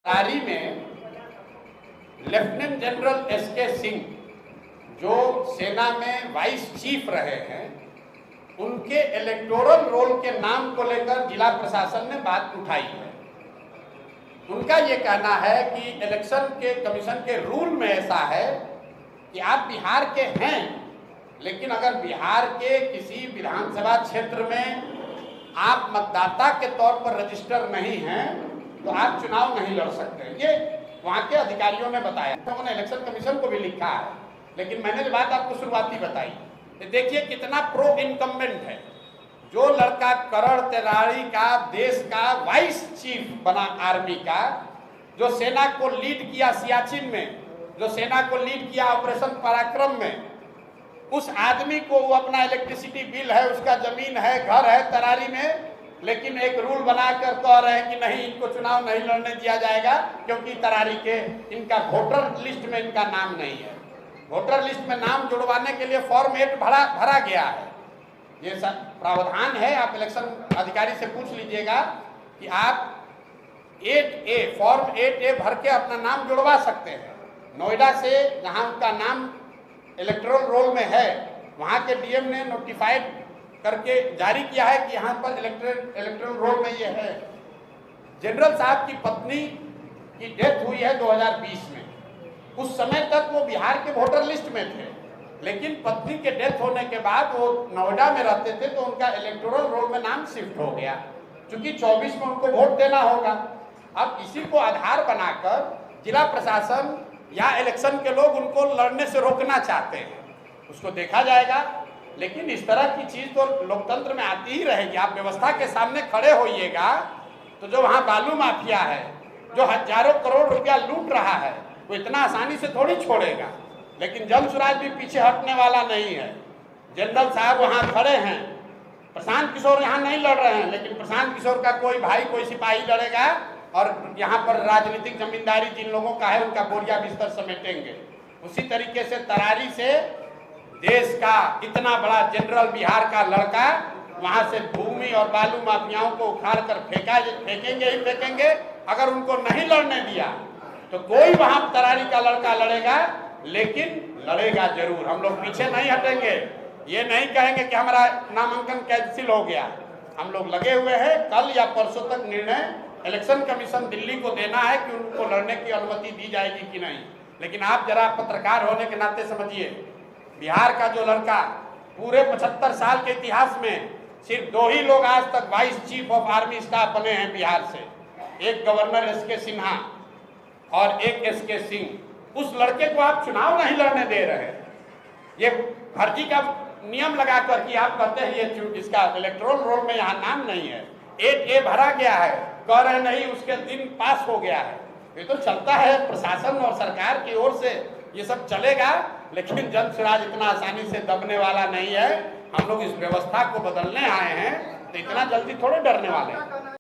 तरारी में lieutenant general SK Singh जो सेना में वाइस चीफ रहे हैं, उनके इलेक्टोरल रोल के नाम को लेकर जिला प्रशासन ने बात उठाई है। उनका ये कहना है कि इलेक्शन के कमीशन के रूल में ऐसा है कि आप बिहार के हैं, लेकिन अगर बिहार के किसी विधानसभा क्षेत्र में आप मतदाता के तौर पर रजिस्टर नहीं हैं तो आप चुनाव नहीं लड़ सकते। ये वहाँ के अधिकारियों ने बताया। उन्होंने इलेक्शन कमीशन को भी लिखा है, लेकिन मैंने जो बात आपको शुरुआती बताई, देखिए कितना प्रो इनकम्बेंट है। जो लड़का करण तिवारी का देश का वाइस चीफ बना आर्मी का, जो सेना को लीड किया सियाचिन में, जो सेना को लीड किया ऑपरेशन पराक्रम में, उस आदमी को वो अपना इलेक्ट्रिसिटी बिल है, उसका जमीन है, घर है तरारी में, लेकिन एक रूल बनाकर कह रहे हैं कि नहीं, इनको चुनाव नहीं लड़ने दिया जाएगा क्योंकि तरारी के इनका वोटर लिस्ट में इनका नाम नहीं है। वोटर लिस्ट में नाम जुड़वाने के लिए फॉर्म 8 भरा गया है। ये सब प्रावधान है, आप इलेक्शन अधिकारी से पूछ लीजिएगा कि आप 8A फॉर्म 8A भर के अपना नाम जुड़वा सकते हैं। नोएडा से जहां उनका नाम इलेक्टोरल रोल में है, वहां के डीएम ने नोटिफाइड करके जारी किया है कि यहाँ पर इलेक्टोरल रोल में ये है। जनरल साहब की पत्नी की डेथ हुई है 2020 में। उस समय तक वो बिहार के वोटर लिस्ट में थे, लेकिन पत्नी के डेथ होने के बाद वो नोएडा में रहते थे तो उनका इलेक्टोरल रोल में नाम शिफ्ट हो गया, क्योंकि 24 में उनको वोट देना होगा। अब इसी को आधार बनाकर जिला प्रशासन या इलेक्शन के लोग उनको लड़ने से रोकना चाहते हैं। उसको देखा जाएगा, लेकिन इस तरह की चीज तो लोकतंत्र में आती ही रहेगी। आप व्यवस्था के सामने खड़े होइएगा तो जो वहाँ बालू माफिया है, जो हजारों करोड़ रुपया लूट रहा है, वो इतना आसानी से थोड़ी छोड़ेगा। लेकिन जमसुराज भी पीछे हटने वाला नहीं है। जनरल साहब वहाँ खड़े हैं, प्रशांत किशोर यहाँ नहीं लड़ रहे हैं, लेकिन प्रशांत किशोर का कोई भाई, कोई सिपाही लड़ेगा और यहाँ पर राजनीतिक जमींदारी जिन लोगों का है उनका बोरिया बिस्तर समेटेंगे। उसी तरीके से तरारी से देश का इतना बड़ा जनरल बिहार का लड़का वहां से भूमि और बालू माफियाओं को उखाड़ कर फेंकेंगे ही फेंकेंगे। अगर उनको नहीं लड़ने दिया तो कोई वहां तरारी का लड़का लड़ेगा, लेकिन लड़ेगा जरूर। हम लोग पीछे नहीं हटेंगे, ये नहीं कहेंगे कि हमारा नामांकन कैंसिल हो गया। हम लोग लगे हुए हैं। कल या परसों तक निर्णय इलेक्शन कमीशन दिल्ली को देना है कि उनको लड़ने की अनुमति दी जाएगी कि नहीं। लेकिन आप जरा पत्रकार होने के नाते समझिए, बिहार का जो लड़का पूरे 75 साल के इतिहास में सिर्फ 2 ही लोग आज तक vice chief of army staff बने हैं बिहार से, एक गवर्नर एसके सिन्हा और एक एसके सिंह। उस लड़के को आप चुनाव नहीं लड़ने दे रहे। ये फर्जी का नियम लगाकर कि आप कहते हैं ये इसका इलेक्टोरल रोल में यहाँ नाम नहीं है, 8A भरा गया है, कह रहे नहीं उसके दिन पास हो गया है। ये तो चलता है, प्रशासन और सरकार की ओर से ये सब चलेगा, लेकिन जनसुराज इतना आसानी से दबने वाला नहीं है। हम लोग इस व्यवस्था को बदलने आए हैं, तो इतना जल्दी थोड़े डरने वाले हैं।